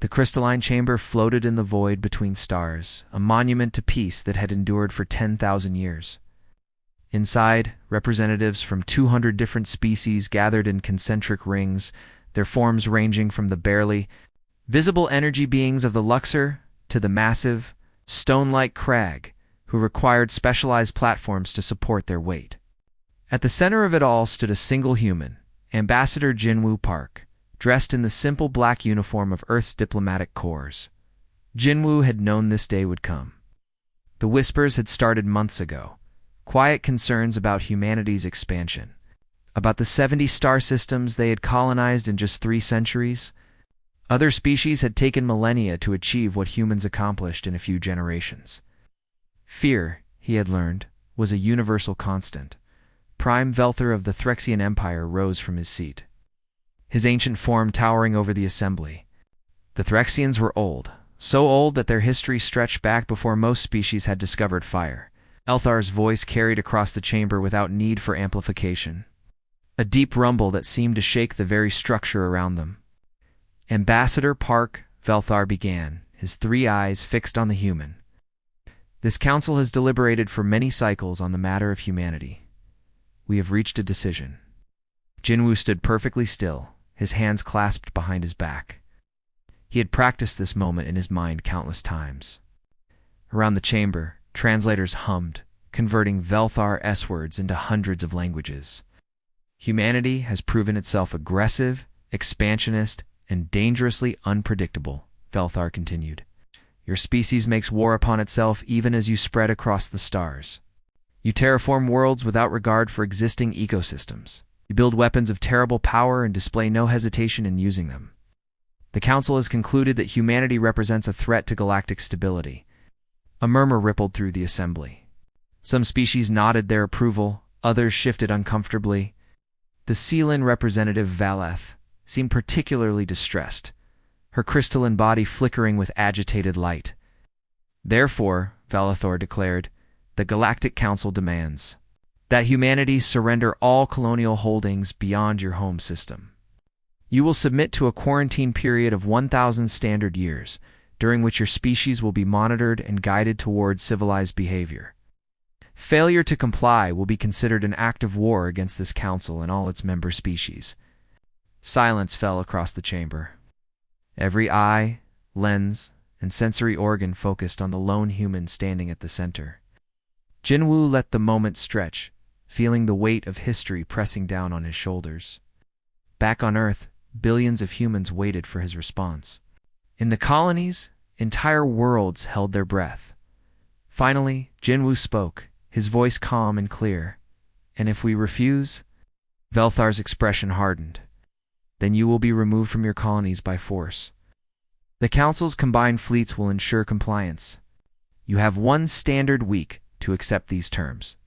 The crystalline chamber floated in the void between stars, a monument to peace that had endured for 10,000 years. Inside, representatives from 200 different species gathered in concentric rings, their forms ranging from the barely visible energy beings of the Luxor to the massive, stone-like crag, who required specialized platforms to support their weight. At the center of it all stood a single human, Ambassador Jinwoo Park, dressed in the simple black uniform of Earth's diplomatic corps. Jinwoo had known this day would come. The whispers had started months ago, quiet concerns about humanity's expansion, about the 70 star systems they had colonized in just 3 centuries. Other species had taken millennia to achieve what humans accomplished in a few generations. Fear, he had learned, was a universal constant. Prime Velthor of the Threxian Empire rose from his seat, his ancient form towering over the assembly. The Threxians were old, so old that their history stretched back before most species had discovered fire. Elthar's voice carried across the chamber without need for amplification, a deep rumble that seemed to shake the very structure around them. Ambassador Park, Velthar began, his 3 eyes fixed on the human. This council has deliberated for many cycles on the matter of humanity. We have reached a decision. Jinwoo stood perfectly still, his hands clasped behind his back. He had practiced this moment in his mind countless times. Around the chamber, translators hummed, converting Velthar S-words into hundreds of languages. Humanity has proven itself aggressive, expansionist, and dangerously unpredictable, Velthar continued. Your species makes war upon itself even as you spread across the stars. You terraform worlds without regard for existing ecosystems. You build weapons of terrible power and display no hesitation in using them. The Council has concluded that humanity represents a threat to galactic stability. A murmur rippled through the assembly. Some species nodded their approval, others shifted uncomfortably. The Seelan representative Valeth seemed particularly distressed, her crystalline body flickering with agitated light. Therefore, Valathor declared, the Galactic Council demands that humanity surrender all colonial holdings beyond your home system. You will submit to a quarantine period of 1,000 standard years, during which your species will be monitored and guided towards civilized behavior. Failure to comply will be considered an act of war against this council and all its member species. Silence fell across the chamber. Every eye, lens, and sensory organ focused on the lone human standing at the center. Jinwoo let the moment stretch, feeling the weight of history pressing down on his shoulders. Back on Earth, billions of humans waited for his response. In the colonies, entire worlds held their breath. Finally, Jinwoo spoke, his voice calm and clear. And if we refuse? Velthar's expression hardened. Then you will be removed from your colonies by force. The Council's combined fleets will ensure compliance. You have 1 standard week to accept these terms.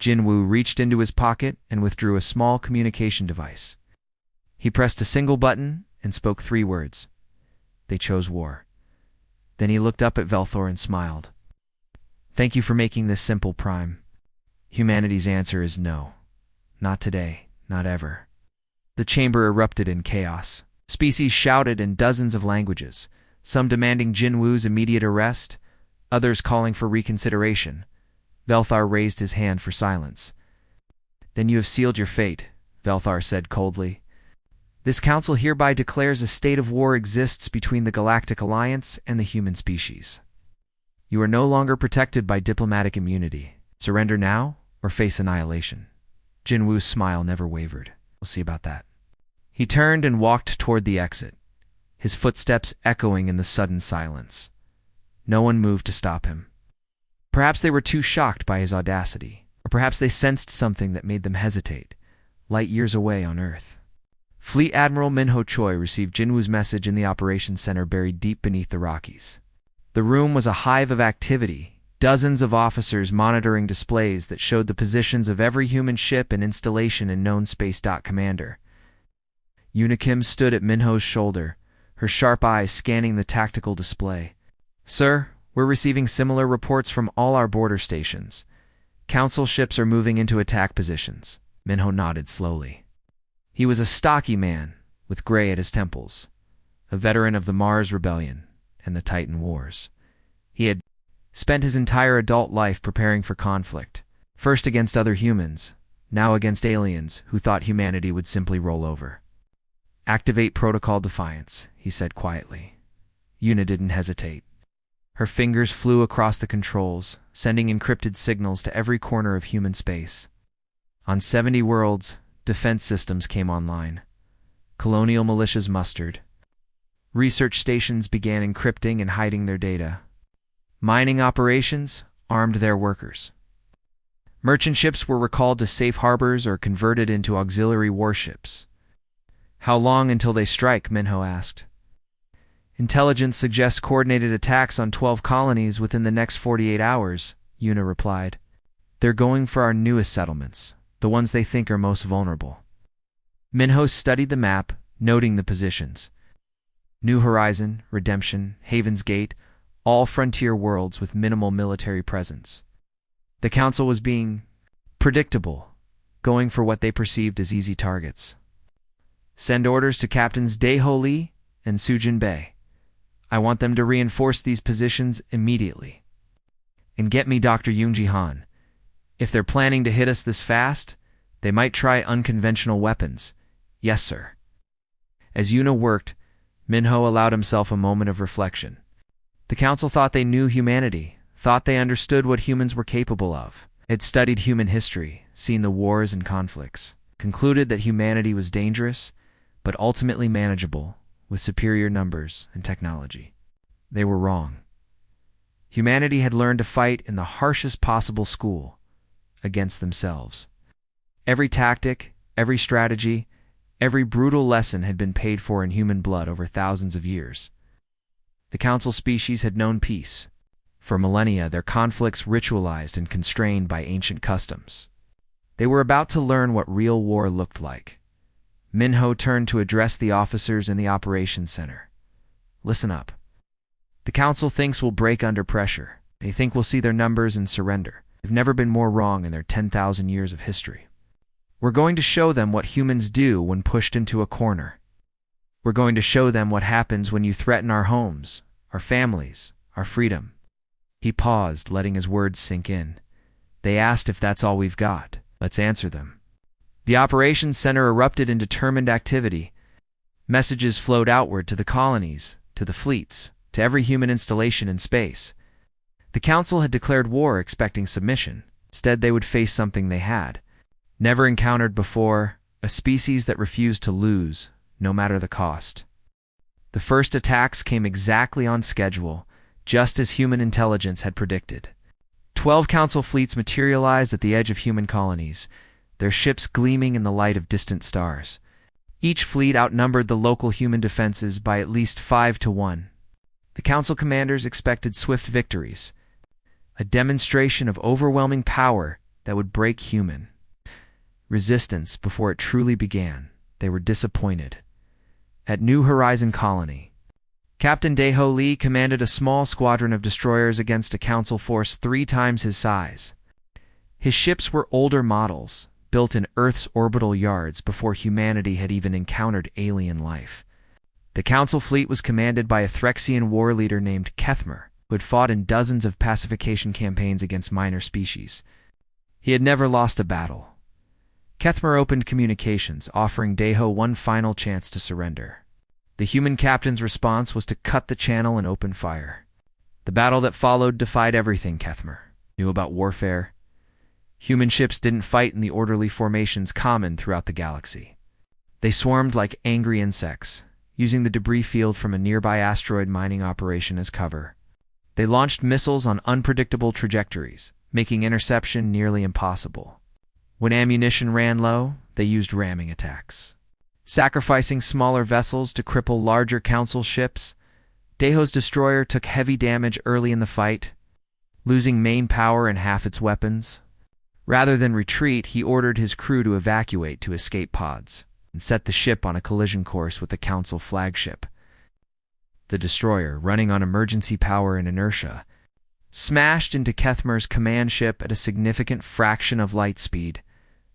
Jinwoo reached into his pocket and withdrew a small communication device. He pressed a single button and spoke 3 words. They chose war. Then he looked up at Velthor and smiled. Thank you for making this simple, Prime. Humanity's answer is no. Not today, not ever. The chamber erupted in chaos. Species shouted in dozens of languages, some demanding Jinwoo's immediate arrest, others calling for reconsideration. Velthar raised his hand for silence. Then you have sealed your fate, Velthar said coldly. This council hereby declares a state of war exists between the Galactic Alliance and the human species. You are no longer protected by diplomatic immunity. Surrender now or face annihilation. Jinwoo's smile never wavered. We'll see about that. He turned and walked toward the exit, his footsteps echoing in the sudden silence. No one moved to stop him. Perhaps they were too shocked by his audacity, or perhaps they sensed something that made them hesitate, light years away on Earth. Fleet Admiral Minho Choi received Jinwoo's message in the operations center buried deep beneath the Rockies. The room was a hive of activity, dozens of officers monitoring displays that showed the positions of every human ship and installation in known space. Commander Unikim stood at Minho's shoulder, her sharp eyes scanning the tactical display. Sir, we're receiving similar reports from all our border stations. Council ships are moving into attack positions. Minho nodded slowly. He was a stocky man, with gray at his temples, a veteran of the Mars Rebellion and the Titan Wars. He had spent his entire adult life preparing for conflict, first against other humans, now against aliens who thought humanity would simply roll over. "Activate Protocol Defiance," he said quietly. Una didn't hesitate. Her fingers flew across the controls, sending encrypted signals to every corner of human space. On 70 worlds, defense systems came online. Colonial militias mustered. Research stations began encrypting and hiding their data. Mining operations armed their workers. Merchant ships were recalled to safe harbors or converted into auxiliary warships. "How long until they strike?" Minho asked. "Intelligence suggests coordinated attacks on 12 colonies within the next 48 hours, Una replied. "They're going for our newest settlements, the ones they think are most vulnerable." Minho studied the map, noting the positions. New Horizon, Redemption, Haven's Gate, all frontier worlds with minimal military presence. The Council was being predictable, going for what they perceived as easy targets. "Send orders to Captains Daeho Lee and Sujin Bei. I want them to reinforce these positions immediately. And get me Dr. Yoonji Han. If they're planning to hit us this fast, they might try unconventional weapons. Yes, sir." As Una worked, Minho allowed himself a moment of reflection. The Council thought they knew humanity, thought they understood what humans were capable of. Had studied human history, seen the wars and conflicts, concluded that humanity was dangerous, but ultimately manageable, with superior numbers and technology. They were wrong. Humanity had learned to fight in the harshest possible school, against themselves. Every tactic, every strategy, every brutal lesson had been paid for in human blood over thousands of years. The Council species had known peace. For millennia, their conflicts ritualized and constrained by ancient customs. They were about to learn what real war looked like. Minho turned to address the officers in the operations center. "Listen up. The Council thinks we'll break under pressure. They think we'll see their numbers and surrender. They've never been more wrong in their 10,000 years of history. We're going to show them what humans do when pushed into a corner. We're going to show them what happens when you threaten our homes, our families, our freedom." He paused, letting his words sink in. "They asked if that's all we've got. Let's answer them." The operations center erupted in determined activity. Messages flowed outward to the colonies, to the fleets, to every human installation in space. The Council had declared war expecting submission. Instead, they would face something they had never encountered before, a species that refused to lose, no matter the cost. The first attacks came exactly on schedule, just as human intelligence had predicted. 12 Council fleets materialized at the edge of human colonies, their ships gleaming in the light of distant stars. Each fleet outnumbered the local human defenses by at least 5-1. The Council commanders expected swift victories, a demonstration of overwhelming power that would break human resistance before it truly began. They were disappointed. At New Horizon Colony, Captain Daeho Lee commanded a small squadron of destroyers against a Council force 3 times his size. His ships were older models, built in Earth's orbital yards before humanity had even encountered alien life. The Council fleet was commanded by a Threxian war leader named Kethmer, who had fought in dozens of pacification campaigns against minor species. He had never lost a battle. Kethmer opened communications, offering Daeho one final chance to surrender. The human captain's response was to cut the channel and open fire. The battle that followed defied everything Kethmer knew about warfare. Human ships didn't fight in the orderly formations common throughout the galaxy. They swarmed like angry insects, using the debris field from a nearby asteroid mining operation as cover. They launched missiles on unpredictable trajectories, making interception nearly impossible. When ammunition ran low, they used ramming attacks, sacrificing smaller vessels to cripple larger Council ships. Daeho's destroyer took heavy damage early in the fight, losing main power and half its weapons. Rather than retreat, he ordered his crew to evacuate to escape pods and set the ship on a collision course with the Council flagship. The destroyer, running on emergency power and inertia, smashed into Kethmer's command ship at a significant fraction of light speed.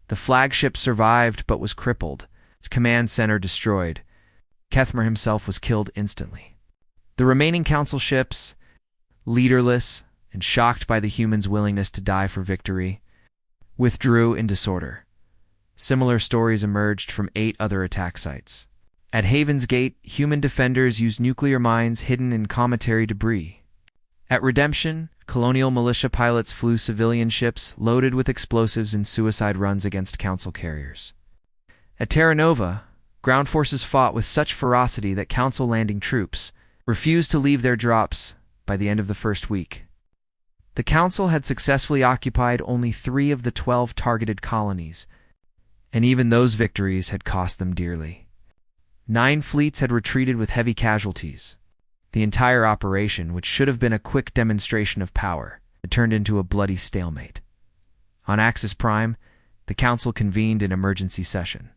The flagship survived but was crippled, its command center destroyed. Kethmer himself was killed instantly. The remaining council ships, leaderless and shocked by the humans' willingness to die for victory, withdrew in disorder. Similar stories emerged from 8 other attack sites. At Haven's Gate, human defenders used nuclear mines hidden in cometary debris. At Redemption, colonial militia pilots flew civilian ships loaded with explosives in suicide runs against council carriers. At Terra Nova, ground forces fought with such ferocity that council landing troops refused to leave their drops by the end of the first week. The council had successfully occupied only 3 of the 12 targeted colonies, and even those victories had cost them dearly. 9 fleets had retreated with heavy casualties. The entire operation, which should have been a quick demonstration of power, had turned into a bloody stalemate. On Axis Prime, the council convened an emergency session.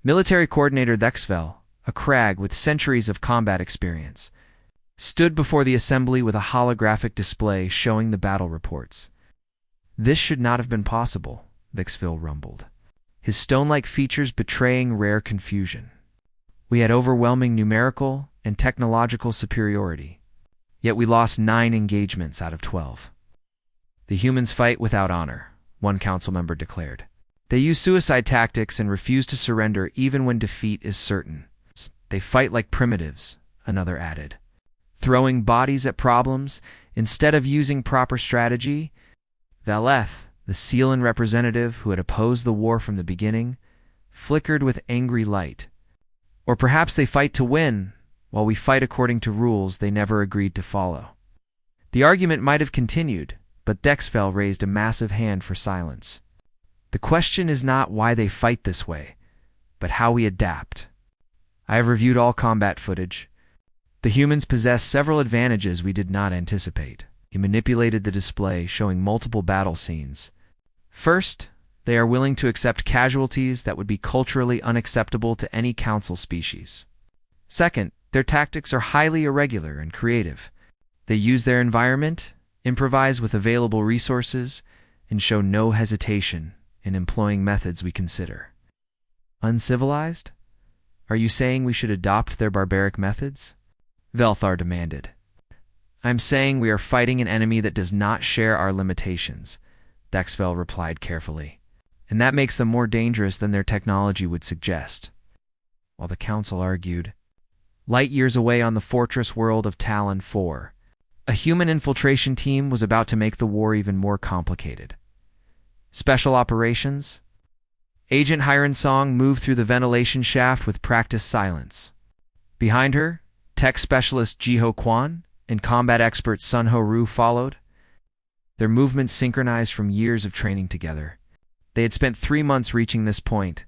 Military Coordinator Thexvel, a crag with centuries of combat experience, stood before the assembly with a holographic display showing the battle reports. This should not have been possible, Thexvel rumbled, his stone-like features betraying rare confusion. We had overwhelming numerical and technological superiority, yet we lost 9 engagements out of 12. The humans fight without honor, one council member declared. They use suicide tactics and refuse to surrender even when defeat is certain. They fight like primitives, another added, throwing bodies at problems instead of using proper strategy. Valeth, the Sealan representative who had opposed the war from the beginning, flickered with angry light. Or perhaps they fight to win, while we fight according to rules they never agreed to follow. The argument might have continued, but Thexvel raised a massive hand for silence. The question is not why they fight this way, but how we adapt. I have reviewed all combat footage. The humans possess several advantages we did not anticipate. He manipulated the display, showing multiple battle scenes. First, they are willing to accept casualties that would be culturally unacceptable to any council species. Second, their tactics are highly irregular and creative. They use their environment, improvise with available resources, and show no hesitation in employing methods we consider uncivilized? Are you saying we should adopt their barbaric methods? Velthar demanded. I'm saying we are fighting an enemy that does not share our limitations, Thexvel replied carefully, and that makes them more dangerous than their technology would suggest. While the council argued, light years away on the fortress world of Talon 4, a human infiltration team was about to make the war even more complicated. Special operations? Agent Hiren Song moved through the ventilation shaft with practiced silence. Behind her, tech specialist Jiho Kwan and combat expert Sunho Ru followed. Their movements synchronized from years of training together. They had spent 3 months reaching this point,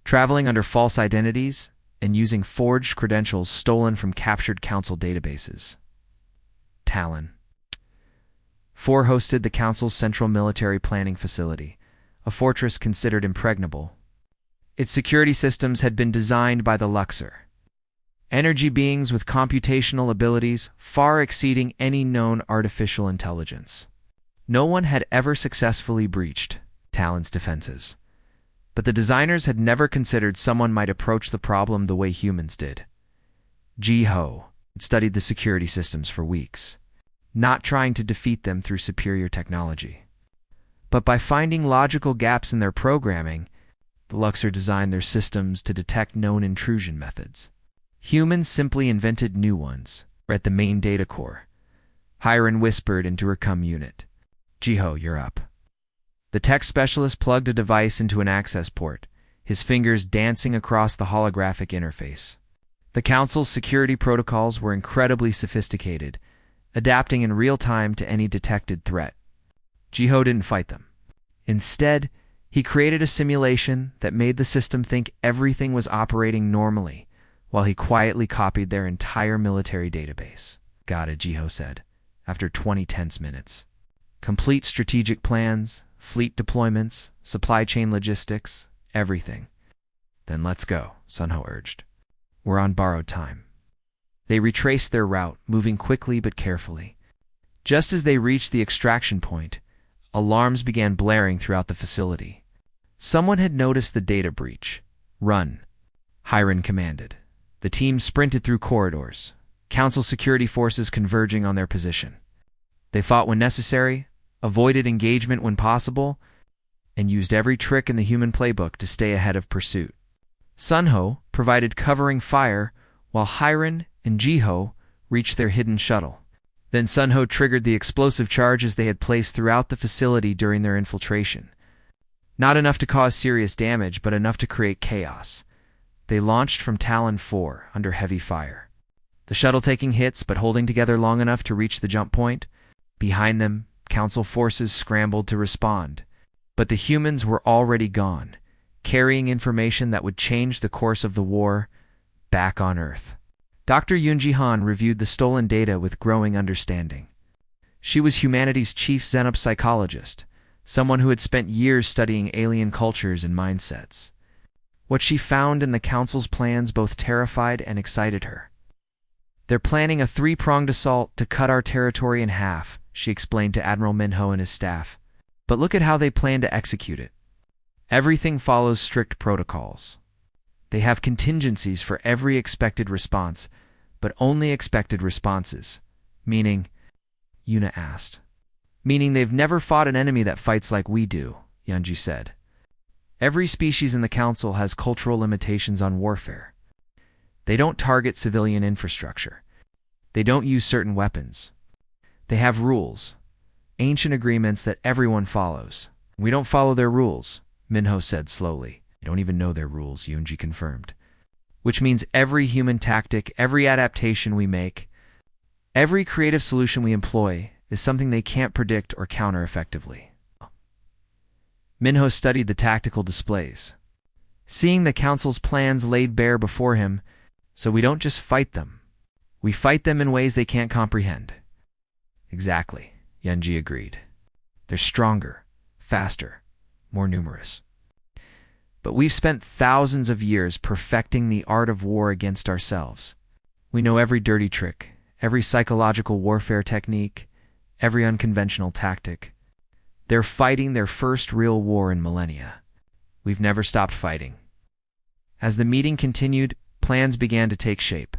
traveling under false identities and using forged credentials stolen from captured council databases. Talon 4 hosted the council's central military planning facility, a fortress considered impregnable. Its security systems had been designed by the Luxor, energy beings with computational abilities far exceeding any known artificial intelligence. No one had ever successfully breached Talon's defenses, but the designers had never considered someone might approach the problem the way humans did. Jiho had studied the security systems for weeks, not trying to defeat them through superior technology, but by finding logical gaps in their programming. The Luxor designed their systems to detect known intrusion methods. Humans simply invented new ones, or at the main data core. Hiren whispered into her unit. Jiho, you're up. The tech specialist plugged a device into an access port, his fingers dancing across the holographic interface. The council's security protocols were incredibly sophisticated, adapting in real time to any detected threat. Jiho didn't fight them. Instead, he created a simulation that made the system think everything was operating normally, while he quietly copied their entire military database. Got it, Jiho said, after 20 tense minutes. Complete strategic plans, fleet deployments, supply chain logistics, everything. Then let's go, Sunho urged. We're on borrowed time. They retraced their route, moving quickly but carefully. Just as they reached the extraction point, alarms began blaring throughout the facility. Someone had noticed the data breach. Run, Hiren commanded. The team sprinted through corridors, Council security forces converging on their position. They fought when necessary, avoided engagement when possible, and used every trick in the human playbook to stay ahead of pursuit. Sunho provided covering fire, while Hiron and Jiho reached their hidden shuttle. Then Sunho triggered the explosive charges they had placed throughout the facility during their infiltration. Not enough to cause serious damage, but enough to create chaos. They launched from Talon 4 under heavy fire. The shuttle taking hits, but holding together long enough to reach the jump point. Behind them, Council forces scrambled to respond. But the humans were already gone, carrying information that would change the course of the war back on Earth. Dr. Yoonji Han reviewed the stolen data with growing understanding. She was humanity's chief xenopsychologist, someone who had spent years studying alien cultures and mindsets. What she found in the Council's plans both terrified and excited her. "They're planning a three-pronged assault to cut our territory in half," she explained to Admiral Minho and his staff. "But look at how they plan to execute it. Everything follows strict protocols. They have contingencies for every expected response, but only expected responses." "Meaning?" Yuna asked. "Meaning they've never fought an enemy that fights like we do," Yunji said. "Every species in the Council has cultural limitations on warfare. They don't target civilian infrastructure. They don't use certain weapons. They have rules, ancient agreements that everyone follows. We don't follow their rules," Minho said slowly. "They don't even know their rules," Yoonji confirmed. "Which means every human tactic, every adaptation we make, every creative solution we employ is something they can't predict or counter effectively." Minho studied the tactical displays, seeing the Council's plans laid bare before him. "So we don't just fight them. We fight them in ways they can't comprehend." "Exactly," Yunji agreed. "They're stronger, faster, more numerous. But we've spent thousands of years perfecting the art of war against ourselves. We know every dirty trick, every psychological warfare technique, every unconventional tactic. They're fighting their first real war in millennia. We've never stopped fighting." As the meeting continued, plans began to take shape.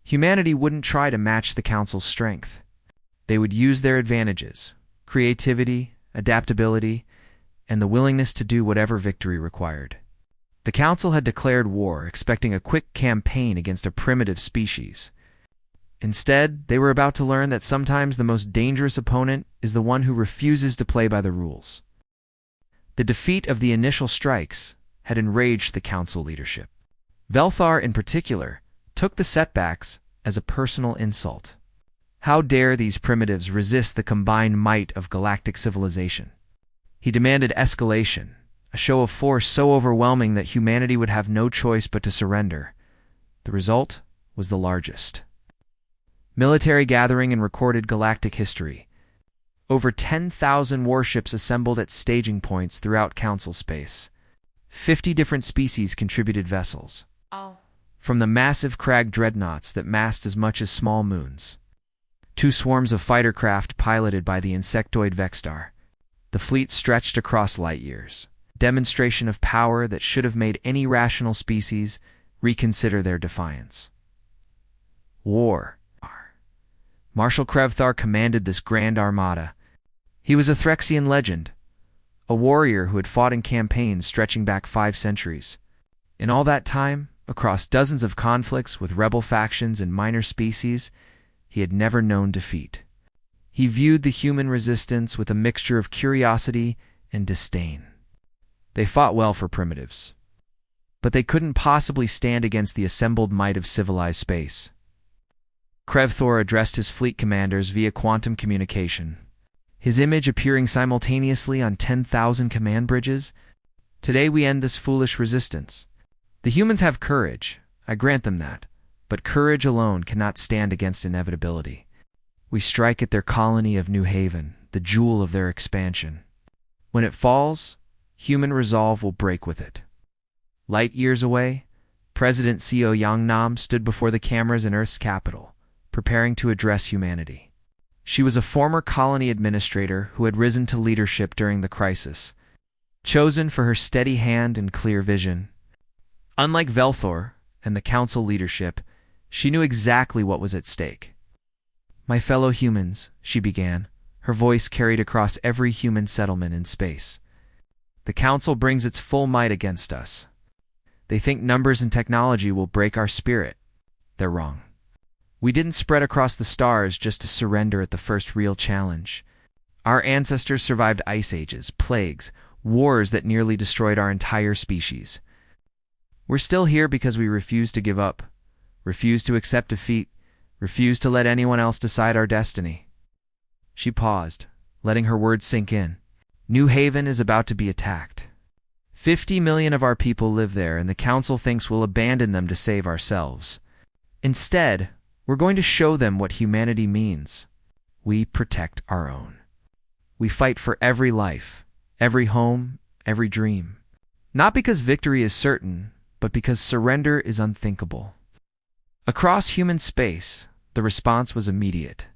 Humanity wouldn't try to match the Council's strength. They would use their advantages, creativity, adaptability, and the willingness to do whatever victory required. The Council had declared war, expecting a quick campaign against a primitive species. Instead, they were about to learn that sometimes the most dangerous opponent is the one who refuses to play by the rules. The defeat of the initial strikes had enraged the Council leadership. Velthar, in particular, took the setbacks as a personal insult. How dare these primitives resist the combined might of galactic civilization? He demanded escalation, a show of force so overwhelming that humanity would have no choice but to surrender. The result was the largest military gathering in recorded galactic history. Over 10,000 warships assembled at staging points throughout Council space. 50 different species contributed vessels. From the massive crag dreadnoughts that massed as much as small moons, to swarms of fighter craft piloted by the insectoid Vexstar. The fleet stretched across light years, demonstration of power that should have made any rational species reconsider their defiance. War. Marshal Krevthar commanded this grand armada. He was a Threxian legend, a warrior who had fought in campaigns stretching back 5 centuries. In all that time, across dozens of conflicts with rebel factions and minor species, he had never known defeat. He viewed the human resistance with a mixture of curiosity and disdain. They fought well for primitives, but they couldn't possibly stand against the assembled might of civilized space. Krevthor addressed his fleet commanders via quantum communication, his image appearing simultaneously on 10,000 command bridges. "Today we end this foolish resistance. The humans have courage, I grant them that, but courage alone cannot stand against inevitability. We strike at their colony of New Haven, the jewel of their expansion. When it falls, human resolve will break with it." Light years away, President Seo Yangnam stood before the cameras in Earth's capital, preparing to address humanity. She was a former colony administrator who had risen to leadership during the crisis, chosen for her steady hand and clear vision. Unlike Velthor, and the council leadership, she knew exactly what was at stake. "My fellow humans," she began, her voice carried across every human settlement in space. "The council brings its full might against us. They think numbers and technology will break our spirit. They're wrong. We didn't spread across the stars just to surrender at the first real challenge. Our ancestors survived ice ages, plagues, wars that nearly destroyed our entire species. We're still here because we refuse to give up, refuse to accept defeat, refuse to let anyone else decide our destiny." She paused, letting her words sink in. "New Haven is about to be attacked. 50 million of our people live there, and the council thinks we'll abandon them to save ourselves. Instead, we're going to show them what humanity means. We protect our own. We fight for every life, every home, every dream. Not because victory is certain, but because surrender is unthinkable." Across human space, the response was immediate.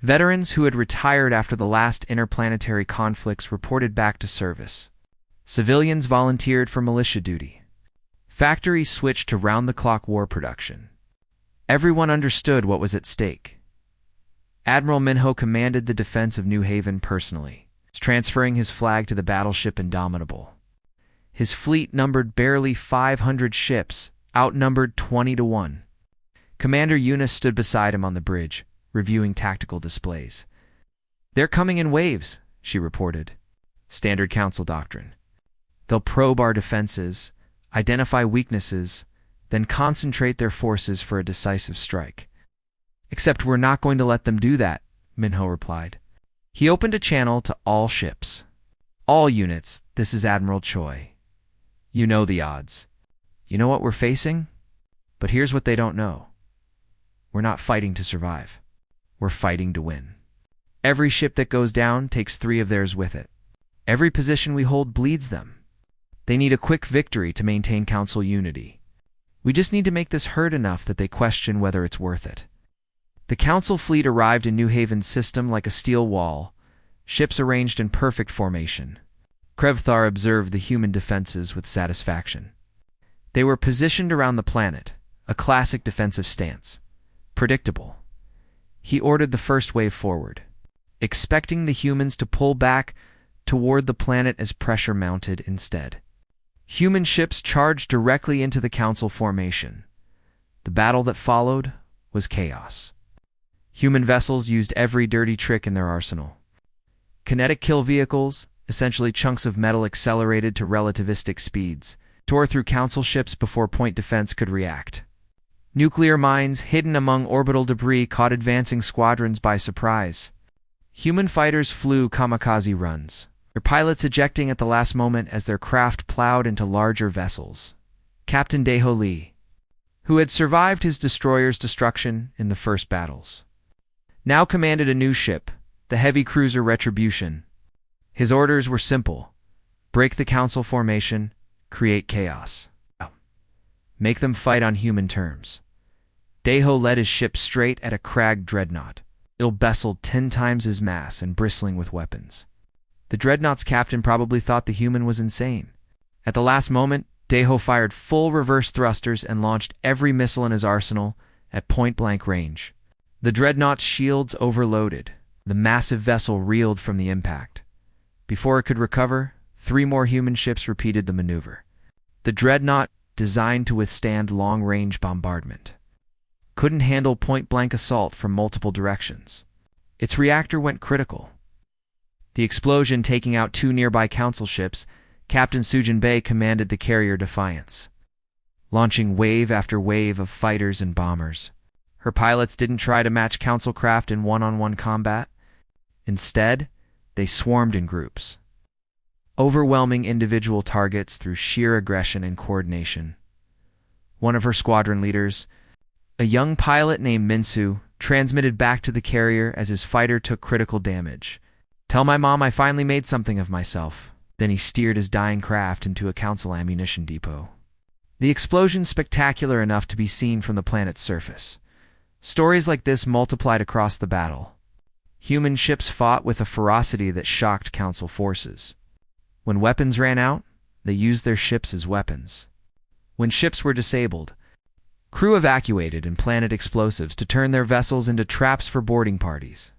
Veterans who had retired after the last interplanetary conflicts reported back to service. Civilians volunteered for militia duty. Factories switched to round-the-clock war production. Everyone understood what was at stake. Admiral Minho commanded the defense of New Haven personally, transferring his flag to the battleship Indomitable. His fleet numbered barely 500 ships, outnumbered 20-1. Commander Eunice stood beside him on the bridge, reviewing tactical displays. "They're coming in waves," she reported. "Standard council doctrine. They'll probe our defenses, identify weaknesses, then concentrate their forces for a decisive strike." "Except we're not going to let them do that," Minho replied. He opened a channel to all ships. "All units, this is Admiral Choi. You know the odds. You know what we're facing? But here's what they don't know. We're not fighting to survive. We're fighting to win. Every ship that goes down takes 3 of theirs with it. Every position we hold bleeds them. They need a quick victory to maintain council unity. We just need to make this hurt enough that they question whether it's worth it." The council fleet arrived in New Haven's system like a steel wall, ships arranged in perfect formation. Krevthar observed the human defenses with satisfaction. They were positioned around the planet, a classic defensive stance. Predictable. He ordered the first wave forward, expecting the humans to pull back toward the planet as pressure mounted instead. Human ships charged directly into the council formation. The battle that followed was chaos. Human vessels used every dirty trick in their arsenal. Kinetic kill vehicles, essentially chunks of metal accelerated to relativistic speeds, tore through council ships before point defense could react. Nuclear mines hidden among orbital debris caught advancing squadrons by surprise. Human fighters flew kamikaze runs, their pilots ejecting at the last moment as their craft plowed into larger vessels. Captain Daeho Lee, who had survived his destroyer's destruction in the first battles, now commanded a new ship, the heavy cruiser Retribution. His orders were simple: break the council formation, create chaos. Make them fight on human terms. Daeho led his ship straight at a cragged dreadnought, ill-bestled 10 times his mass and bristling with weapons. The dreadnought's captain probably thought the human was insane. At the last moment, Daeho fired full reverse thrusters and launched every missile in his arsenal at point-blank range. The dreadnought's shields overloaded. The massive vessel reeled from the impact. Before it could recover, 3 more human ships repeated the maneuver. The dreadnought, designed to withstand long-range bombardment, couldn't handle point-blank assault from multiple directions. Its reactor went critical. The explosion taking out 2 nearby council ships, Captain Sujin Bei commanded the carrier Defiance, launching wave after wave of fighters and bombers. Her pilots didn't try to match council craft in one-on-one combat. Instead, they swarmed in groups, overwhelming individual targets through sheer aggression and coordination. One of her squadron leaders, a young pilot named Minsu, transmitted back to the carrier as his fighter took critical damage. "Tell my mom I finally made something of myself." Then he steered his dying craft into a council ammunition depot. The explosion spectacular enough to be seen from the planet's surface. Stories like this multiplied across the battle. Human ships fought with a ferocity that shocked council forces. When weapons ran out, they used their ships as weapons. When ships were disabled, Crew evacuated and planted explosives to turn their vessels into traps for boarding parties.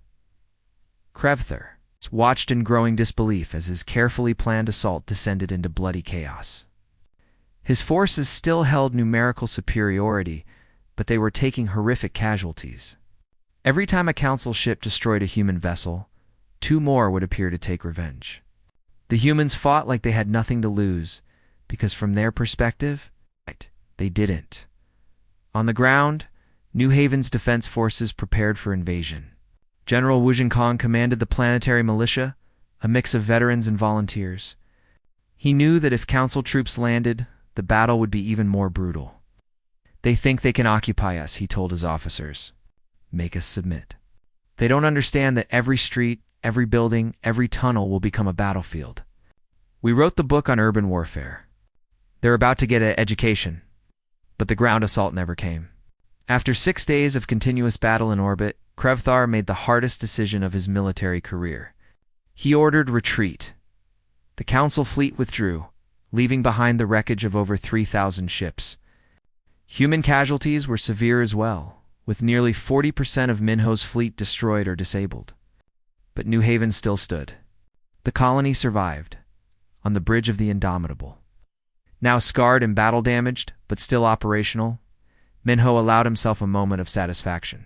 Krevthur watched in growing disbelief as his carefully planned assault descended into bloody chaos. His forces still held numerical superiority, but they were taking horrific casualties. Every time a council ship destroyed a human vessel, 2 more would appear to take revenge. The humans fought like they had nothing to lose, because from their perspective, they didn't. On the ground, New Haven's defense forces prepared for invasion. General Wu Jinkong commanded the planetary militia, a mix of veterans and volunteers. He knew that if council troops landed, the battle would be even more brutal. "They think they can occupy us," he told his officers. "Make us submit. They don't understand that every street, every building, every tunnel will become a battlefield. We wrote the book on urban warfare. They're about to get an education." But the ground assault never came. After 6 days of continuous battle in orbit, Krevthar made the hardest decision of his military career. He ordered retreat. The council fleet withdrew, leaving behind the wreckage of over 3,000 ships. Human casualties were severe as well, with nearly 40% of Minho's fleet destroyed or disabled. But New Haven still stood. The colony survived, on the bridge of the Indomitable. Now scarred and battle-damaged, but still operational, Minho allowed himself a moment of satisfaction.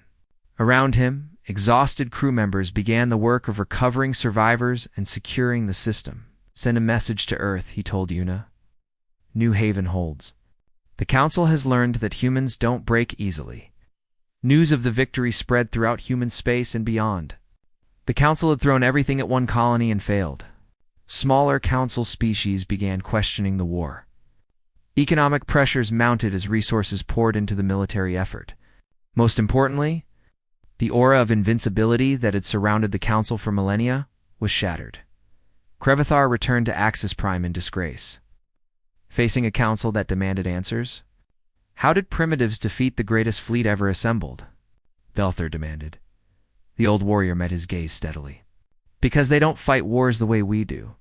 Around him, exhausted crew members began the work of recovering survivors and securing the system. "Send a message to Earth," he told Yuna. "New Haven holds. The Council has learned that humans don't break easily." News of the victory spread throughout human space and beyond. The Council had thrown everything at one colony and failed. Smaller Council species began questioning the war. Economic pressures mounted as resources poured into the military effort. Most importantly, the aura of invincibility that had surrounded the Council for millennia was shattered. Krevthar returned to Axis Prime in disgrace. Facing a council that demanded answers, how did primitives defeat the greatest fleet ever assembled? Velthur demanded. The old warrior met his gaze steadily. Because they don't fight wars the way we do.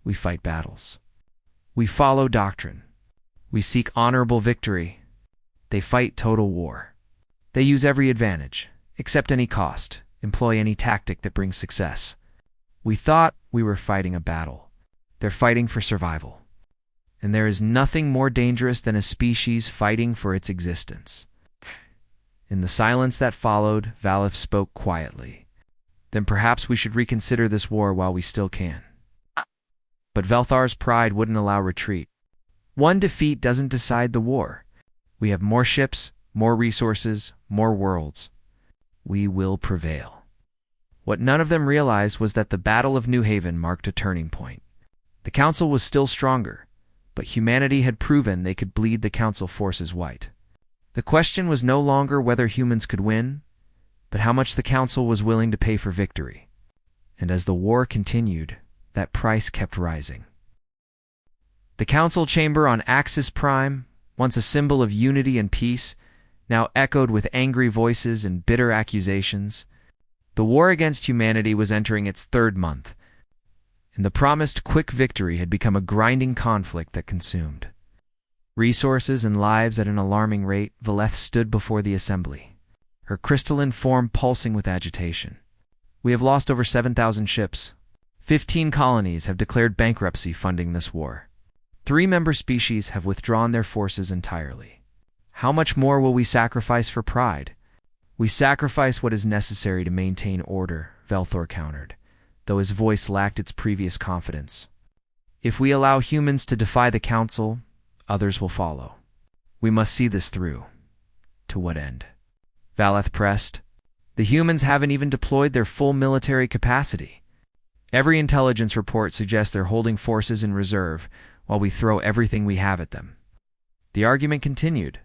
We fight battles. We follow doctrine. We seek honorable victory. They fight total war. They use every advantage, accept any cost, employ any tactic that brings success. We thought we were fighting a battle. They're fighting for survival. And there is nothing more dangerous than a species fighting for its existence. In the silence that followed, Valith spoke quietly. Then perhaps we should reconsider this war while we still can. But Velthar's pride wouldn't allow retreat. One defeat doesn't decide the war. We have more ships, more resources, more worlds. We will prevail. What none of them realized was that the Battle of New Haven marked a turning point. The Council was still stronger, but humanity had proven they could bleed the Council forces white. The question was no longer whether humans could win, but how much the Council was willing to pay for victory. And as the war continued, that price kept rising. The Council chamber on Axis Prime, once a symbol of unity and peace, now echoed with angry voices and bitter accusations. The war against humanity was entering its 3rd month, and the promised quick victory had become a grinding conflict that consumed resources and lives at an alarming rate. Valeth stood before the assembly, her crystalline form pulsing with agitation. "We have lost over 7,000 ships. 15 colonies have declared bankruptcy funding this war. 3 member species have withdrawn their forces entirely. How much more will we sacrifice for pride?" "We sacrifice what is necessary to maintain order," Velthor countered, though his voice lacked its previous confidence. "If we allow humans to defy the Council, others will follow. We must see this through." "To what end?" Valeth pressed. "The humans haven't even deployed their full military capacity. Every intelligence report suggests they're holding forces in reserve while we throw everything we have at them." The argument continued.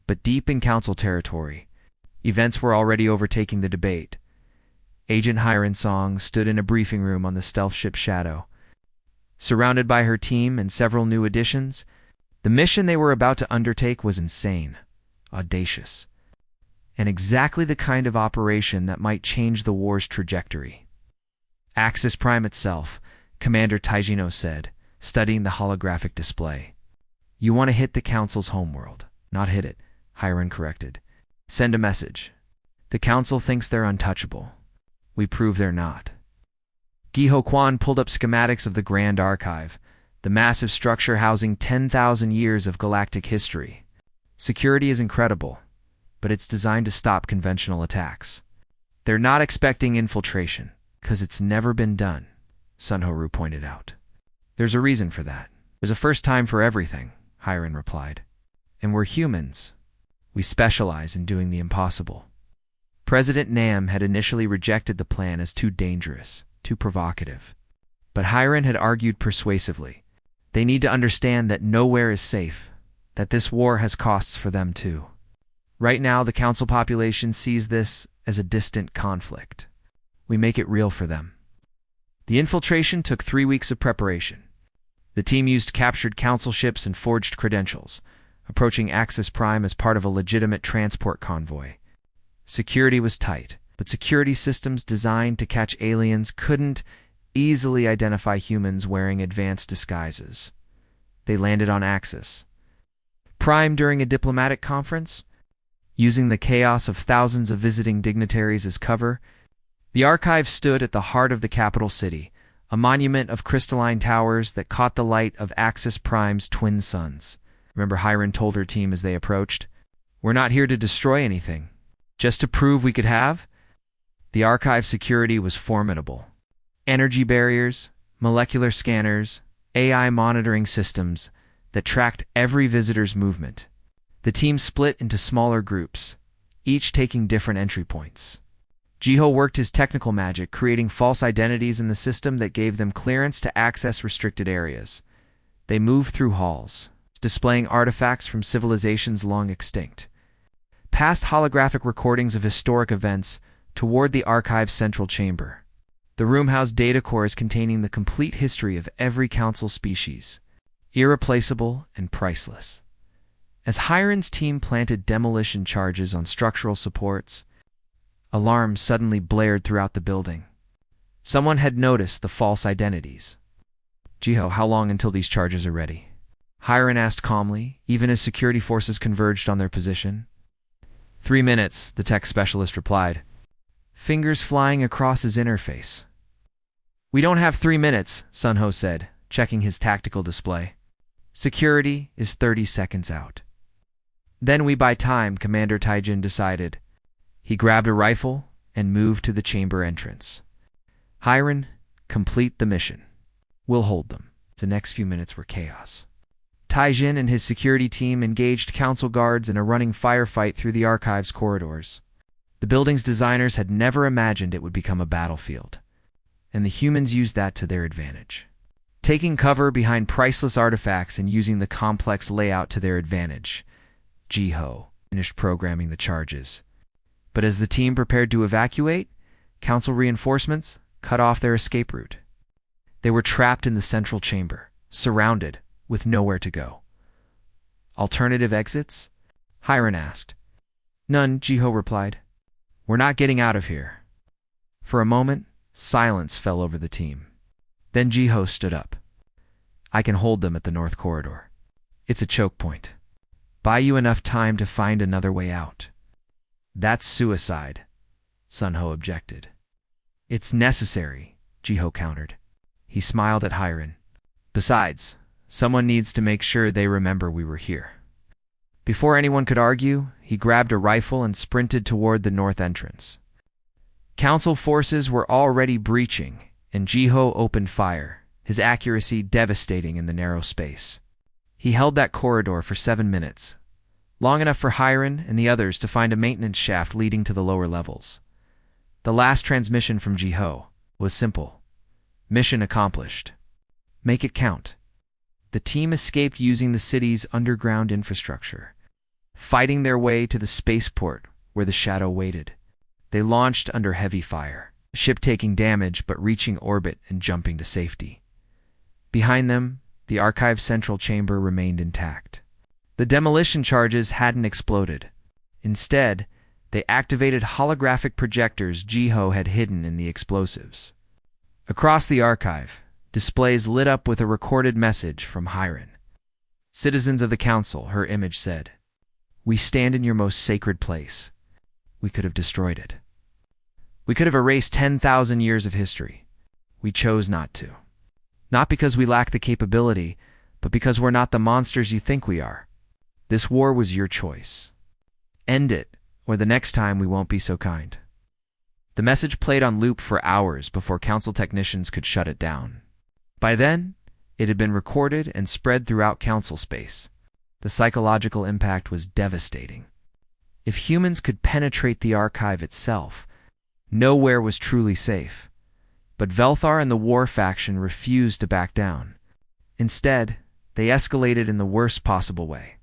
But deep in Council territory, events were already overtaking the debate. Agent Hiren Song stood in a briefing room on the stealth ship Shadow. Surrounded by her team and several new additions, the mission they were about to undertake was insane, audacious, and exactly the kind of operation that might change the war's trajectory. Axis Prime itself, Commander Taijino said, studying the holographic display. "You want to hit the Council's homeworld, not hit it. Hiram corrected. Send a message. The council thinks they're untouchable. We prove they're not. Giho Kwan pulled up schematics of the Grand Archive, the massive structure housing 10,000 years of galactic history. Security is incredible, but it's designed to stop conventional attacks. They're not expecting infiltration, because it's never been done, Sunhoru pointed out. There's a reason for that. There's a first time for everything, Hiram replied. And we're humans. We specialize in doing the impossible. President Nam had initially rejected the plan as too dangerous, too provocative. But Hiram had argued persuasively. They need to understand that nowhere is safe, that this war has costs for them too. Right now, the council population sees this as a distant conflict. We make it real for them. The infiltration took 3 weeks of preparation. The team used captured council ships and forged credentials, approaching Axis Prime as part of a legitimate transport convoy. Security was tight, but security systems designed to catch aliens couldn't easily identify humans wearing advanced disguises. They landed on Axis Prime during a diplomatic conference, using the chaos of thousands of visiting dignitaries as cover. The archive stood at the heart of the capital city, a monument of crystalline towers that caught the light of Axis Prime's twin suns. Remember, Hiram told her team as they approached, "We're not here to destroy anything, just to prove we could have." The archive security was formidable. Energy barriers, molecular scanners, AI monitoring systems that tracked every visitor's movement. The team split into smaller groups, each taking different entry points. Jiho worked his technical magic, creating false identities in the system that gave them clearance to access restricted areas. They moved through halls, displaying artifacts from civilizations long extinct, past holographic recordings of historic events toward the archive's central chamber. The room housed data cores containing the complete history of every council species, irreplaceable and priceless. As Hiram's team planted demolition charges on structural supports, alarms suddenly blared throughout the building. Someone had noticed the false identities. "Jiho, how long until these charges are ready?" Hiram asked calmly, even as security forces converged on their position. 3 minutes, the tech specialist replied, fingers flying across his interface. "We don't have 3 minutes, Sunho said, checking his tactical display. "Security is 30 seconds out." "Then we buy time," Commander Taijin decided. He grabbed a rifle and moved to the chamber entrance. "Hiram, complete the mission. We'll hold them." The next few minutes were chaos. Taijin and his security team engaged council guards in a running firefight through the archive's corridors. The building's designers had never imagined it would become a battlefield, and the humans used that to their advantage, taking cover behind priceless artifacts and using the complex layout to their advantage. Jiho finished programming the charges. But as the team prepared to evacuate, council reinforcements cut off their escape route. They were trapped in the central chamber, surrounded, with nowhere to go. "Alternative exits?" Hiram asked. "None," Jiho replied. "We're not getting out of here." For a moment, silence fell over the team. Then Jiho stood up. "I can hold them at the North Corridor. It's a choke point. Buy you enough time to find another way out." "That's suicide," Sunho objected. "It's necessary," Jiho countered. He smiled at Hiram. "Besides, someone needs to make sure they remember we were here." Before anyone could argue, he grabbed a rifle and sprinted toward the north entrance. Council forces were already breaching, and Jiho opened fire, his accuracy devastating in the narrow space. He held that corridor for 7 minutes, long enough for Hiram and the others to find a maintenance shaft leading to the lower levels. The last transmission from Jiho was simple. Mission accomplished. Make it count. The team escaped using the city's underground infrastructure, fighting their way to the spaceport where the shadow waited. They launched under heavy fire, the ship taking damage but reaching orbit and jumping to safety. Behind them, the archive's central chamber remained intact. The demolition charges hadn't exploded. Instead, they activated holographic projectors Jiho had hidden in the explosives. Across the archive, displays lit up with a recorded message from Hiram. "Citizens of the Council," her image said. We stand in your most sacred place. We could have destroyed it. We could have erased 10,000 years of history. We chose not to. Not because we lack the capability, but because we're not the monsters you think we are. This war was your choice. End it, or the next time we won't be so kind. The message played on loop for hours before council technicians could shut it down. By then, it had been recorded and spread throughout council space. The psychological impact was devastating. If humans could penetrate the archive itself, nowhere was truly safe. But Velthar and the war faction refused to back down. Instead, they escalated in the worst possible way.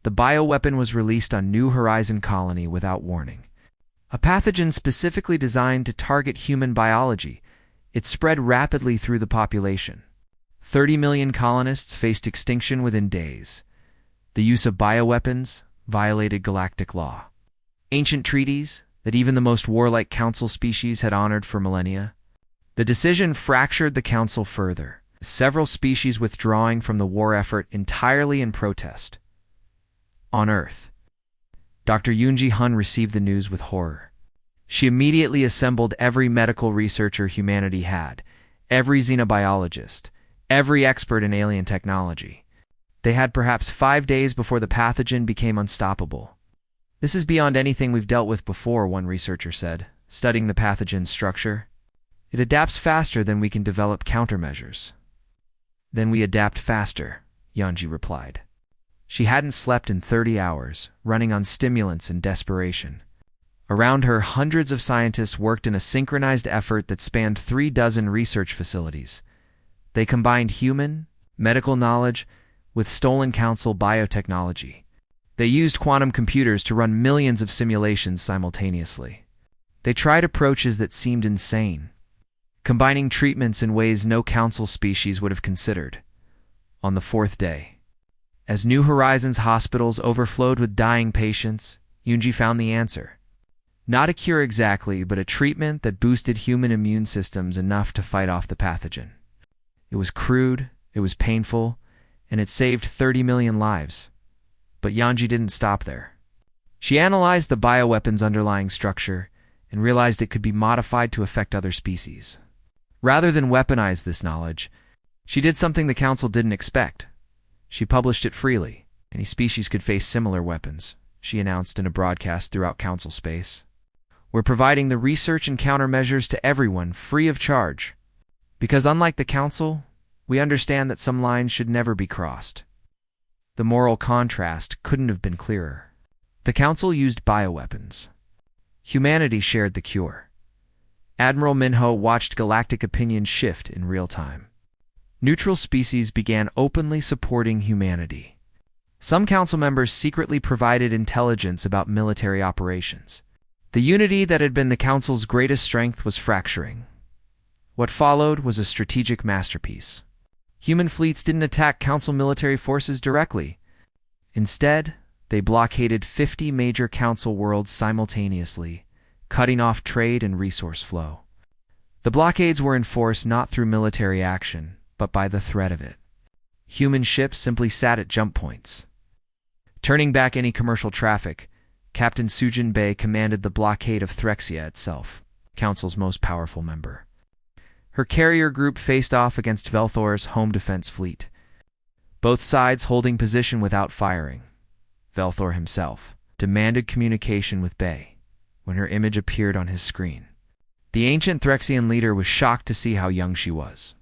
The bioweapon was released on New Horizon Colony without warning. A pathogen specifically designed to target human biology, it spread rapidly through the population. 30 million colonists faced extinction within days. The use of bioweapons violated galactic law. Ancient treaties that even the most warlike council species had honored for millennia. The decision fractured the council further, several species withdrawing from the war effort entirely in protest. On Earth, Dr. Yoonji Hun received the news with horror. She immediately assembled every medical researcher humanity had, every xenobiologist, every expert in alien technology. They had perhaps 5 days before the pathogen became unstoppable. This is beyond anything we've dealt with before, one researcher said, studying the pathogen's structure. It adapts faster than we can develop countermeasures. Then we adapt faster, Yanji replied. She hadn't slept in 30 hours, running on stimulants in desperation. Around her, hundreds of scientists worked in a synchronized effort that spanned 36 research facilities. They combined human, medical knowledge with stolen council biotechnology. They used quantum computers to run millions of simulations simultaneously. They tried approaches that seemed insane, combining treatments in ways no council species would have considered. On the 4th day, as New Horizons hospitals overflowed with dying patients, Yoonji found the answer. Not a cure exactly, but a treatment that boosted human immune systems enough to fight off the pathogen. It was crude, it was painful, and it saved 30 million lives. But Yanji didn't stop there. She analyzed the bioweapon's underlying structure and realized it could be modified to affect other species. Rather than weaponize this knowledge, she did something the council didn't expect. She published it freely. Any species could face similar weapons, she announced in a broadcast throughout council space. We're providing the research and countermeasures to everyone free of charge. Because unlike the council, we understand that some lines should never be crossed. The moral contrast couldn't have been clearer. The council used bioweapons. Humanity shared the cure. Admiral Minho watched galactic opinion shift in real time. Neutral species began openly supporting humanity. Some council members secretly provided intelligence about military operations. The unity that had been the council's greatest strength was fracturing. What followed was a strategic masterpiece. Human fleets didn't attack council military forces directly. Instead, they blockaded 50 major council worlds simultaneously, cutting off trade and resource flow. The blockades were enforced not through military action, but by the threat of it. Human ships simply sat at jump points. Turning back any commercial traffic, Captain Sujin Bei commanded the blockade of Threxia itself, Council's most powerful member. Her carrier group faced off against Velthor's home defense fleet, both sides holding position without firing. Velthor himself demanded communication with Bei when her image appeared on his screen. The ancient Threxian leader was shocked to see how young she was.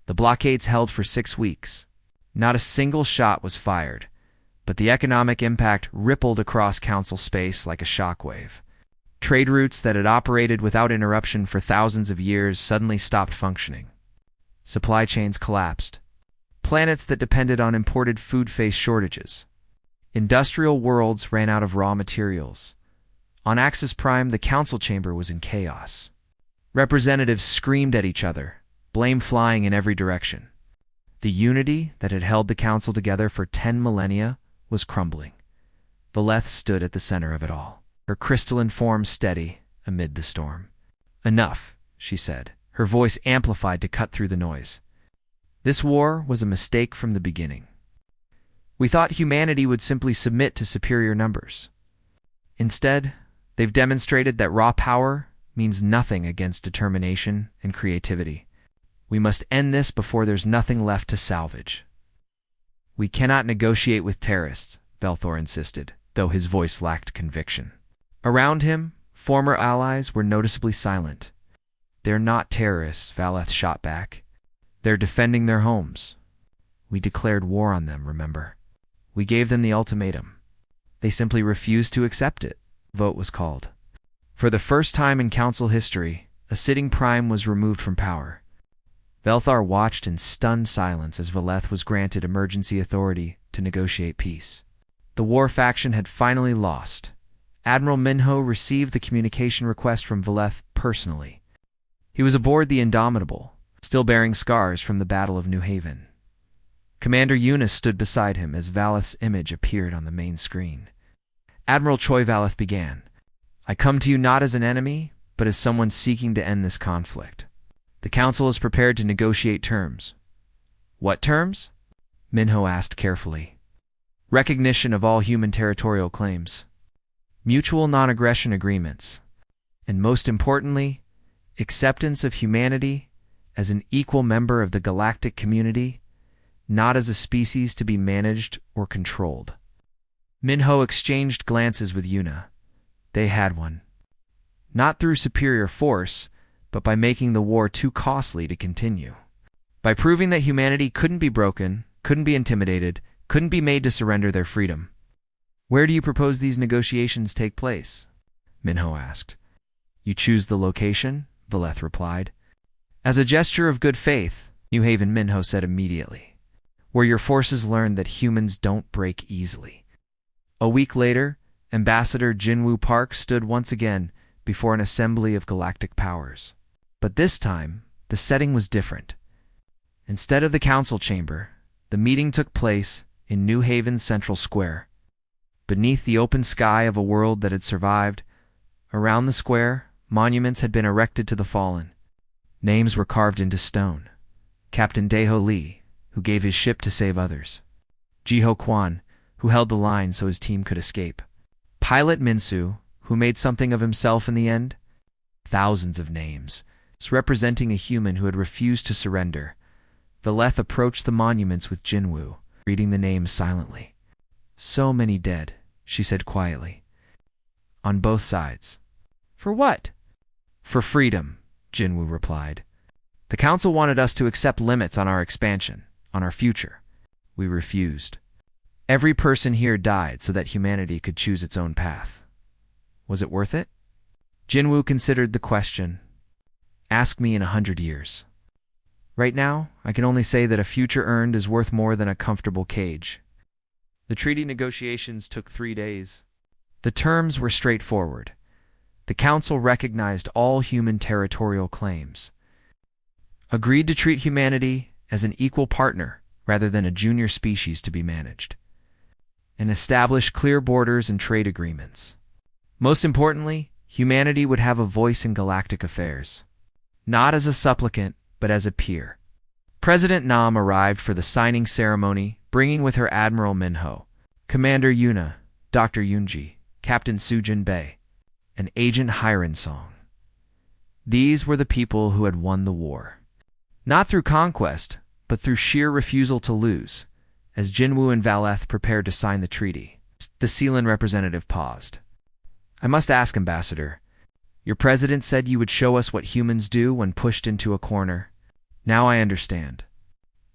The blockades held for 6 weeks. Not a single shot was fired, but the economic impact rippled across council space like a shockwave. Trade routes that had operated without interruption for thousands of years suddenly stopped functioning. Supply chains collapsed. Planets that depended on imported food faced shortages. Industrial worlds ran out of raw materials. On Axis Prime, the council chamber was in chaos. Representatives screamed at each other, blame flying in every direction. The unity that had held the council together for 10 millennia was crumbling. Valeth stood at the center of it all, her crystalline form steady amid the storm. "Enough," she said, her voice amplified to cut through the noise. "This war was a mistake from the beginning. We thought humanity would simply submit to superior numbers. Instead, they've demonstrated that raw power means nothing against determination and creativity. We must end this before there's nothing left to salvage. We cannot negotiate with terrorists, Velthor insisted, though his voice lacked conviction. Around him, former allies were noticeably silent. They're not terrorists, Valeth shot back. They're defending their homes. We declared war on them, remember? We gave them the ultimatum. They simply refused to accept it. Vote was called. For the first time in Council history, a sitting prime was removed from power. Velthar watched in stunned silence as Valeth was granted emergency authority to negotiate peace. The war faction had finally lost. Admiral Minho received the communication request from Valeth personally. He was aboard the Indomitable, still bearing scars from the Battle of New Haven. Commander Eunice stood beside him as Valeth's image appeared on the main screen. Admiral Choi Valeth began. I come to you not as an enemy, but as someone seeking to end this conflict. The Council is prepared to negotiate terms. What terms? Minho asked carefully. Recognition of all human territorial claims, mutual non-aggression agreements, and most importantly, acceptance of humanity as an equal member of the galactic community, not as a species to be managed or controlled. Minho exchanged glances with Yuna. They had one. Not through superior force, but by making the war too costly to continue. By proving that humanity couldn't be broken, couldn't be intimidated, couldn't be made to surrender their freedom. Where do you propose these negotiations take place? Minho asked. You choose the location, Valeth replied. As a gesture of good faith, New Haven, Minho said immediately. Where your forces learned that humans don't break easily. A week later, Ambassador Jinwoo Park stood once again before an assembly of galactic powers. But this time, the setting was different. Instead of the council chamber, the meeting took place in New Haven's central square. Beneath the open sky of a world that had survived, around the square, monuments had been erected to the fallen. Names were carved into stone. Captain Daeho Lee, who gave his ship to save others. Jiho Kwan, who held the line so his team could escape. Pilot Minsu, who made something of himself in the end. Thousands of names, representing a human who had refused to surrender. Valeth approached the monuments with Jinwoo, reading the names silently. So many dead, she said quietly. On both sides. For what? For freedom, Jinwoo replied. The council wanted us to accept limits on our expansion, on our future. We refused. Every person here died so that humanity could choose its own path. Was it worth it? Jinwoo considered the question. Ask me in 100 years. Right now, I can only say that a future earned is worth more than a comfortable cage. The treaty negotiations took 3 days. The terms were straightforward. The council recognized all human territorial claims, agreed to treat humanity as an equal partner rather than a junior species to be managed, and established clear borders and trade agreements. Most importantly, humanity would have a voice in galactic affairs, not as a supplicant, but as a peer. President Nam arrived for the signing ceremony, bringing with her Admiral Minho, Commander Yuna, Dr. Yunji, Captain Sujin Bei, and Agent Hiren Song. These were the people who had won the war. Not through conquest, but through sheer refusal to lose. As Jinwoo and Valeth prepared to sign the treaty, the Sealan representative paused. I must ask, Ambassador, your president said you would show us what humans do when pushed into a corner. Now I understand.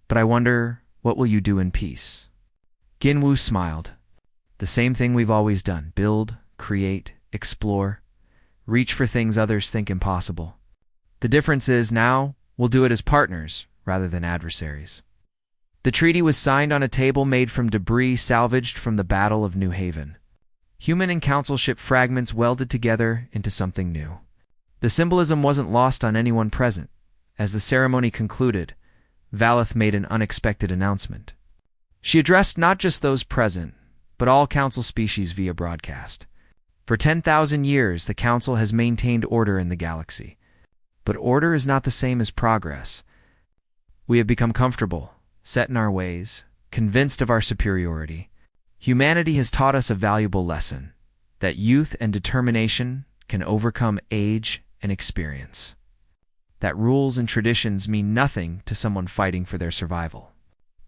But I wonder, what will you do in peace? Jinwoo smiled. The same thing we've always done. Build, create, explore, reach for things others think impossible. The difference is now we'll do it as partners rather than adversaries. The treaty was signed on a table made from debris salvaged from the Battle of New Haven. Human and council ship fragments welded together into something new. The symbolism wasn't lost on anyone present. As the ceremony concluded, Valeth made an unexpected announcement. She addressed not just those present, but all council species via broadcast. For 10,000 years, the council has maintained order in the galaxy. But order is not the same as progress. We have become comfortable, set in our ways, convinced of our superiority. Humanity has taught us a valuable lesson, that youth and determination can overcome age and experience. That rules and traditions mean nothing to someone fighting for their survival.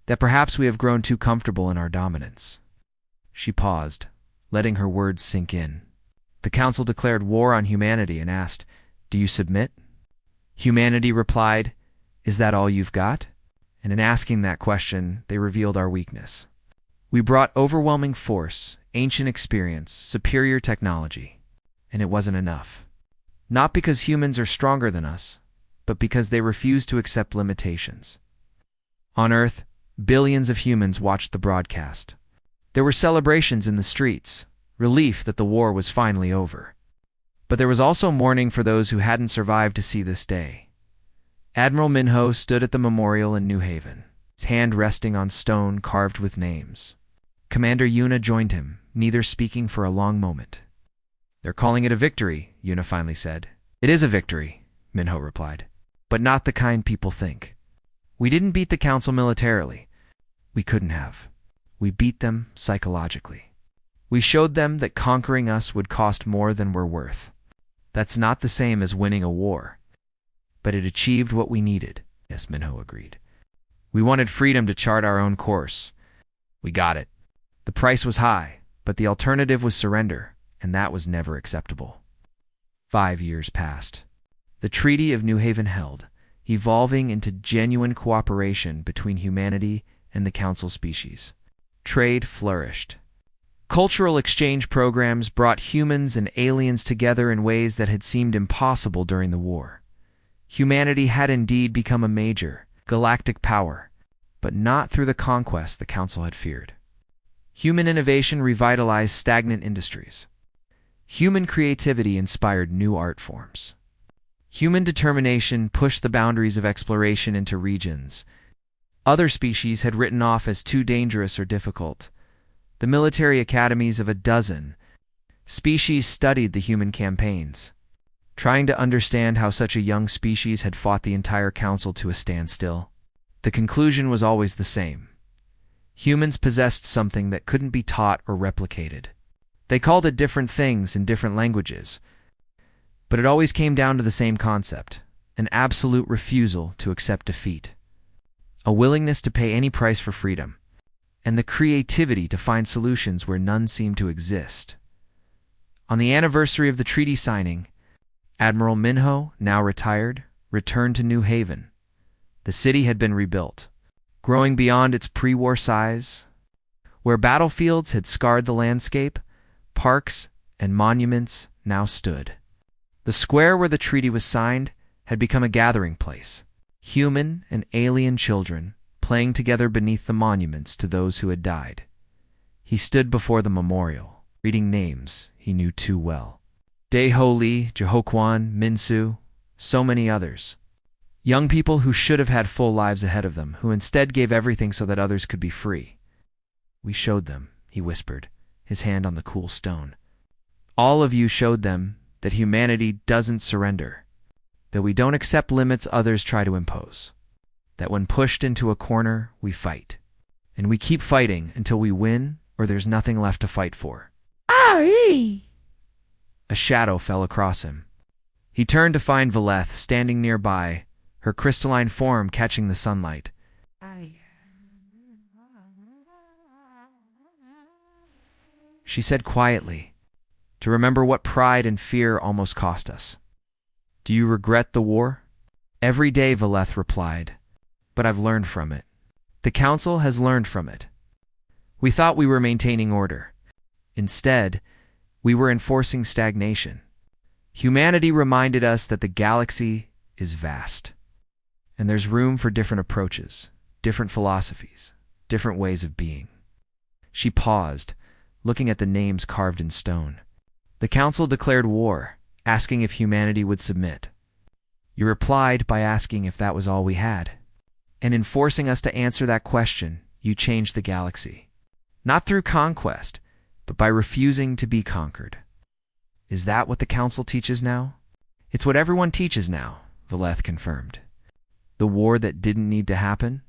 That perhaps we have grown too comfortable in our dominance. She paused, letting her words sink in. The council declared war on humanity and asked, "Do you submit?" Humanity replied, "Is that all you've got?" And in asking that question, they revealed our weakness. We brought overwhelming force, ancient experience, superior technology, and it wasn't enough. Not because humans are stronger than us, but because they refuse to accept limitations. On Earth, billions of humans watched the broadcast. There were celebrations in the streets, relief that the war was finally over. But there was also mourning for those who hadn't survived to see this day. Admiral Minho stood at the memorial in New Haven, his hand resting on stone carved with names. Commander Yuna joined him, neither speaking for a long moment. "They're calling it a victory," Yuna finally said. "It is a victory," Minho replied, "but not the kind people think. We didn't beat the council militarily. We couldn't have. We beat them psychologically. We showed them that conquering us would cost more than we're worth. That's not the same as winning a war. But it achieved what we needed." Yes, Minho agreed. "We wanted freedom to chart our own course. We got it. The price was high, but the alternative was surrender, and that was never acceptable." 5 years passed. The Treaty of New Haven held, evolving into genuine cooperation between humanity and the council species. Trade flourished. Cultural exchange programs brought humans and aliens together in ways that had seemed impossible during the war. Humanity had indeed become a major, galactic power, but not through the conquest the council had feared. Human innovation revitalized stagnant industries. Human creativity inspired new art forms. Human determination pushed the boundaries of exploration into regions other species had written off as too dangerous or difficult. The military academies of a dozen species studied the human campaigns, trying to understand how such a young species had fought the entire council to a standstill. The conclusion was always the same. Humans possessed something that couldn't be taught or replicated. They called it different things in different languages, but it always came down to the same concept, an absolute refusal to accept defeat, a willingness to pay any price for freedom, and the creativity to find solutions where none seemed to exist. On the anniversary of the treaty signing, Admiral Minho, now retired, returned to New Haven. The city had been rebuilt, growing beyond its pre-war size. Where battlefields had scarred the landscape, parks and monuments now stood. The square where the treaty was signed had become a gathering place, human and alien children playing together beneath the monuments to those who had died. He stood before the memorial, reading names he knew too well. Daeho Lee, Jehoquan, Minsu, so many others. Young people who should have had full lives ahead of them, who instead gave everything so that others could be free. "We showed them," he whispered, his hand on the cool stone. "All of you showed them that humanity doesn't surrender, that we don't accept limits others try to impose, that when pushed into a corner, we fight. And we keep fighting until we win or there's nothing left to fight for." A shadow fell across him. He turned to find Valeth standing nearby, her crystalline form catching the sunlight. She said quietly, "To remember what pride and fear almost cost us." "Do you regret the war?" "Every day," Valeth replied, "but I've learned from it. The council has learned from it. We thought we were maintaining order. Instead, we were enforcing stagnation. Humanity reminded us that the galaxy is vast, and there's room for different approaches, different philosophies, different ways of being." She paused, looking at the names carved in stone. "The council declared war, asking if humanity would submit. You replied by asking if that was all we had. And in forcing us to answer that question, you changed the galaxy. Not through conquest, but by refusing to be conquered. Is that what the council teaches now?" "It's what everyone teaches now," Valeth confirmed. "The war that didn't need to happen?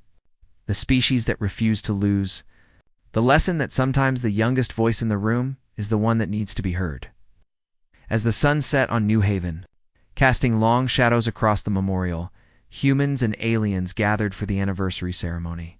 the species that refuse to lose, the lesson that sometimes the youngest voice in the room is the one that needs to be heard. As the sun set on New Haven, casting long shadows across the memorial, humans and aliens gathered for the anniversary ceremony.